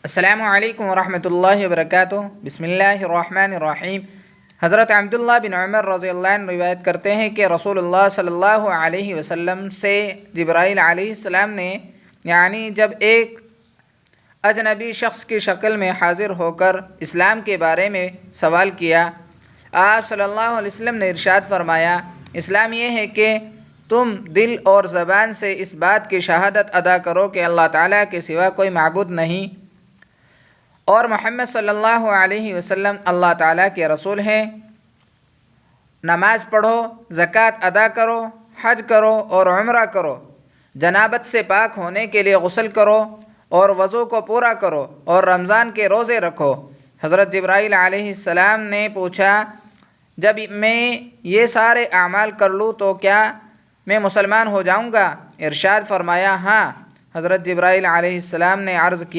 السلام علیکم ورحمۃ اللہ وبرکاتہ۔ بسم اللہ الرحمن الرحیم۔ حضرت عبداللہ بن عمر رضی اللہ عنہ روایت کرتے ہیں کہ رسول اللہ صلی اللہ علیہ وسلم سے جبرائیل علیہ السلام نے جب ایک اجنبی شخص کی شکل میں حاضر ہو کر اسلام کے بارے میں سوال کیا، آپ صلی اللہ علیہ وسلم نے ارشاد فرمایا، اسلام یہ ہے کہ تم دل اور زبان سے اس بات کی شہادت ادا کرو کہ اللہ تعالیٰ کے سوا کوئی معبود نہیں اور محمد صلی اللہ علیہ وسلم اللہ تعالیٰ کے رسول ہیں، نماز پڑھو، زکوٰۃ ادا کرو، حج کرو اور عمرہ کرو، جنابت سے پاک ہونے کے لیے غسل کرو اور وضو کو پورا کرو اور رمضان کے روزے رکھو۔ حضرت جبرائیل علیہ السلام نے پوچھا، جب میں یہ سارے اعمال کر لوں تو کیا میں مسلمان ہو جاؤں گا؟ ارشاد فرمایا، ہاں۔ حضرت جبرائیل علیہ السلام نے عرض کیا،